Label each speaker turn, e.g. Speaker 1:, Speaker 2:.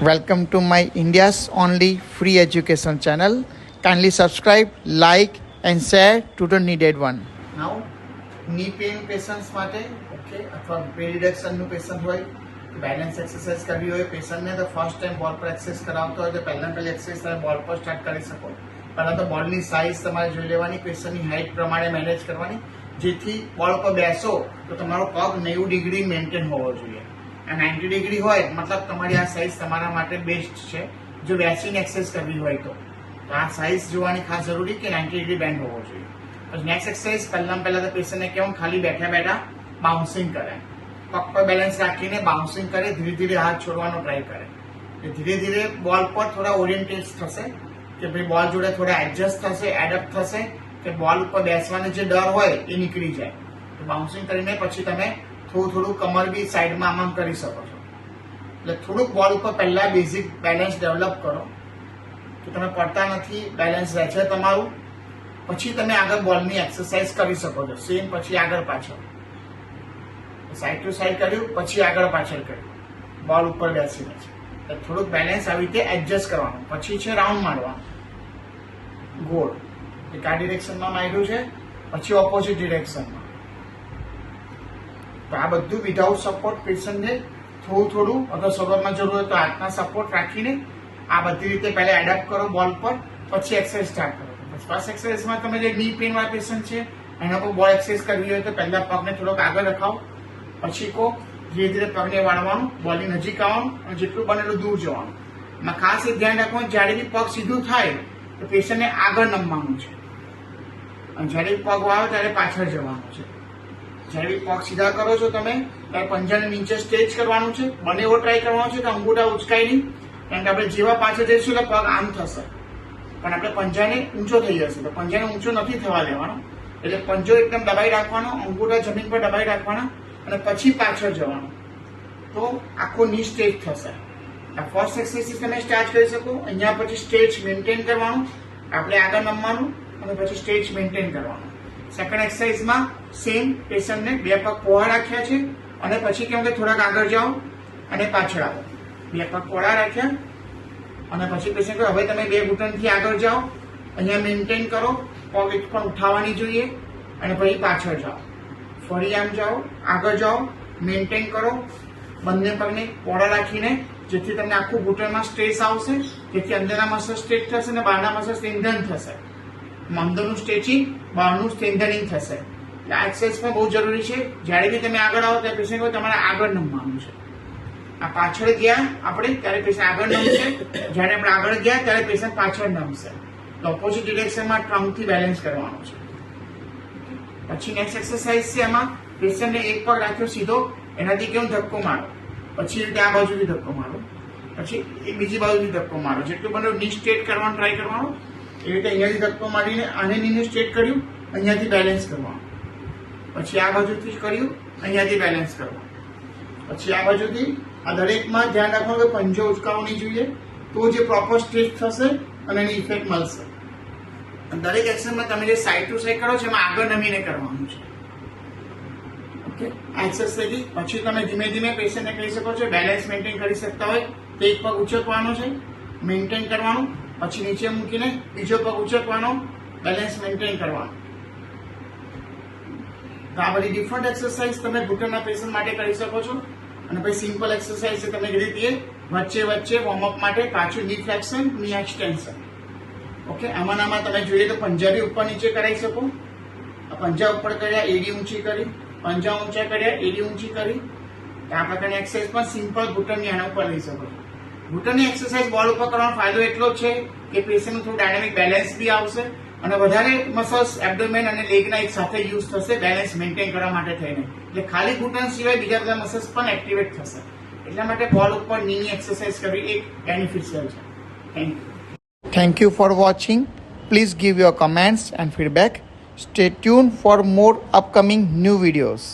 Speaker 1: Welcome to my India's only free education channel. Kindly subscribe, like and share to the needed one. Now, knee pain patients માટે okay અથવા pay રિડક્શનનું patient હોય balance exercise કરવી હોય પેશન્ટને તો first time બોલ પર exercise કરાવતો હોય તો પહેલી એક્સરસાઇઝ તમે બોલ પર સ્ટાર્ટ કરી શકો. પહેલાં તો બોલની સાઇઝ તમારે જોઈ લેવાની, પેશન્ટની હાઇટ પ્રમાણે મેનેજ કરવાની, જેથી બોલ પર બેસો તો તમારો પગ 90 ડિગ્રી મેન્ટેન હોવો જોઈએ. આ 90 ડિગ્રી હોય મતલબ તમારી આ સાઇઝ તમારા માટે બેસ્ટ છે. જો બેસીને એક્સરસાઇઝ કરવી હોય તો આ સાઇઝ જોવાની ખાસ જરૂરી કે 90 ડિગ્રી બેન્ડ હોવો જોઈએ. પછી નેક્સ્ટ એક્સરસાઇઝ પહેલા તો પેશન્ટને કેવું ખાલી બેઠા બેઠા બાઉન્સિંગ કરે, પગ પર બેલેન્સ રાખીને બાઉન્સિંગ કરે, ધીરે ધીરે હાથ છોડવાનો ટ્રાય કરે. ધીરે ધીરે બોલ પર થોડા ઓરિએન્ટેડ થશે કે ભાઈ બોલ જોડે થોડા એડજસ્ટ થશે, એડપ્ટ થશે કે બોલ ઉપર બેસવાનો જે ડર હોય એ નીકળી જાય. તો બાઉન્સિંગ કરીને પછી તમે થોડું કમર બી સાઈડમાં આમ કરી શકો છો. એટલે થોડુંક બોલ ઉપર પહેલા બેઝિક બેલેન્સ ડેવલપ કરો કે તમે પડતા નથી, બેલેન્સ રહે છે તમારું. પછી તમે આગળ બોલની એક્સરસાઇઝ કરી શકો છો. સેમ પછી આગળ પાછળ, સાઈડ ટુ સાઈડ કર્યું, પછી આગળ પાછળ કર્યું, બોલ ઉપર બેસીને છે. થોડુંક બેલેન્સ આવી રીતે એડજસ્ટ કરવાનું. પછી છે રાઉન્ડ મારવાનું, ગોળ. એક આ ડિરેક્શનમાં માર્યું છે, પછી ઓપોઝિટ ડિરેક્શનમાં. તો આ બધું વિધાઉટ સપોર્ટ પેશન્ટને થોડું અગર સગવડમાં જરૂર હોય તો હાથના સપોર્ટ રાખીને આ બધી રીતે પહેલા એડપ્ટ કરો બોલ પર, પછી એક્સરસાઇઝ સ્ટાર્ટ કરો. ફર્સ્ટ એક્સરસાઇઝમાં તમે જે ની પેન વાળા પેશન્ટ છે એના પર બોલ એક્સરસાઇઝ કરવી હોય તો પહેલા પગને થોડોક આગળ રખાવો, પછી ધીરે ધીરે પગને વાળવાનું, બોલની નજીક આવવાનું અને જેટલું બને એટલું દૂર જવાનું. એમાં ખાસ એ ધ્યાન રાખવાનું જ્યારે બી પગ સીધું થાય તો પેશન્ટને આગળ નમવાનું છે અને જ્યારે પગ વાળો ત્યારે પાછળ જવાનું છે. જ્યારે બી પગ સીધા કરો છો તમે ત્યારે પંજાને નીચે સ્ટ્રેચ કરવાનું છે. બને એવો ટ્રાય કરવાનો છે કે અંગૂઠા ઉચકાય નહીં, કારણ કે આપણે જેવા પાછળ જઈશું એટલે પગ આમ થશે પણ આપણે પંજાને ઊંચો થઈ જશે. તો પંજાને ઊંચો નથી થવા દેવાનો, એટલે પંજો એકદમ દબાઈ રાખવાનો, અંગૂઠા જમીન પર દબાઈ રાખવાના અને પછી પાછળ જવાનું. તો આખો ની સ્ટ્રેચ થશે. આ ફર્સ્ટ એક્સરસાઇઝ તમે સ્ટાર્ટ કરી શકો. અહીંયા પછી સ્ટ્રેચ મેન્ટેન કરવાનું, આપણે આગળ નમવાનું અને પછી સ્ટ્રેચ મેન્ટેન કરવાનું. સેકન્ડ એક્સરસાઇઝમાં સેમ પેશન્ટને બે પગ પહોળા રાખ્યા છે અને પછી કેમ કે થોડાક આગળ જાઓ અને પાછળ આવો. બે પગ પહોળા રાખ્યા અને પછી પેશન્ટ કહે હવે તમે બે ઘૂંટણથી આગળ જાઓ, અહીંયા મેન્ટેન કરો, પગ એક પણ ઉઠાવવાની જોઈએ અને પછી પાછળ જાઓ, ફરી આમ જાઓ, આગળ જાઓ, મેન્ટેન કરો બંને પગને પહોળા રાખીને, જેથી તમને આખું ઘૂંટણમાં સ્ટ્રેસ આવશે, જેથી અંદરના મસલ સ્ટ્રેચ થશે અને બહારના મસલ સ્ટ્રેન્થન થશે. અંદરનું સ્ટ્રેચિંગ, બહારનું સ્ટ્રેન્થનિંગ થશે. એટલે આ એક્સરસાઇઝ પણ બહુ જરૂરી છે. જ્યારે બી તમે આગળ આવો ત્યારે પેશન્ટ તમારે આગળ નમવાનું છે. આ પાછળ ગયા આપણે ત્યારે પેશન્ટ આગળ નમશે, જ્યારે આપણે આગળ ગયા ત્યારે પેશન્ટ પાછળ નમશે. ઓપોઝિટ ડિરેક્શનમાં ટ્રંકથી બેલેન્સ કરવાનું છે. પછી નેક્સ્ટ એક્સરસાઇઝ છે, એમાં પેશન્ટને એક પગ રાખ્યો સીધો, એનાથી કેવું ધક્કો મારો, પછી એ રીતે આ બાજુથી ધક્કો મારો, પછી એ બીજી બાજુથી ધક્કો મારો. જેટલું બને ની સ્ટ્રેટ કરવાનું ટ્રાય કરવાનો. એ રીતે અહીંયાથી ધક્કો મારીને આને નીને સ્ટ્રેટ કર્યું, અહીંયાથી બેલેન્સ કરવાનું. પછી આ બાજુથી કર્યું, અહીંયાથી બેલેન્સ કરવાનું. પછી આ બાજુથી. આ દરેકમાં ધ્યાન રાખવાનું કે પંજો ઉચકાવો નહીં જોઈએ, તો જે પ્રોપર સ્ટ્રેચ થશે અને એની ઇફેક્ટ મળશે. દરેક એક્શનમાં તમે જે સાઈડ ટુ સાઈડ કરો છો એમાં આગળ નમીને કરવાનું છે. ઓકે, આ એક્સરસાઇઝ પછી તમે ધીમે ધીમે પેશન્ટને કહી શકો છો બેલેન્સ મેન્ટેન કરી શકતા હોય તો એક પગ ઉચકવાનો છે, મેન્ટેન કરવાનું, પછી નીચે મૂકીને બીજો પગ ઉચકવાનો, બેલેન્સ મેન્ટેન કરવાનું. તો આ બધી ડિફરન્ટ એક્સરસાઇઝ તમે ઘૂંટણના પેશન્ટ માટે કરી શકો છો. અને પછી સિમ્પલ એક્સરસાઇઝ છે તમે કરી દઈએ વચ્ચે વોર્મઅપ માટે પાછું ની ફ્લેક્શન, ની એક્સટેન્શન. ઓકે, આમાં તમે જોઈએ તો પંજા બી ઉપર નીચે કરાવી શકો. પંજા ઉપર કર્યા, એડી ઊંચી કરી, પંજા ઊંચા કર્યા, એડી ઊંચી કરી. આ પ્રકારની એક્સરસાઇઝ પણ સિમ્પલ ઘૂંટણની આના ઉપર લઈ શકો છો. ઘૂંટણની એક્સરસાઇઝ બોલ ઉપર કરવાનો ફાયદો એટલો જ છે કે પેશન્ટનું થોડું ડાયનામિક બેલેન્સ બી આવશે અને વધારે મસલ્સ એબ્ડોમેન અને લેગના એક સાથે યુઝ થશે બેલેન્સ મેન્ટેન કરવા માટે થઈને. એટલે ખાલી ઘૂંટણ સિવાય બીજા બધા મસલ્સ પણ એક્ટિવેટ થશે. એટલા માટે બોલ ઉપર નીની એક્સરસાઇઝ કરવી એક બેનિફિશિયલ છે. Thank you. Thank you for watching. Please give your comments and feedback. Stay tuned for more upcoming new videos.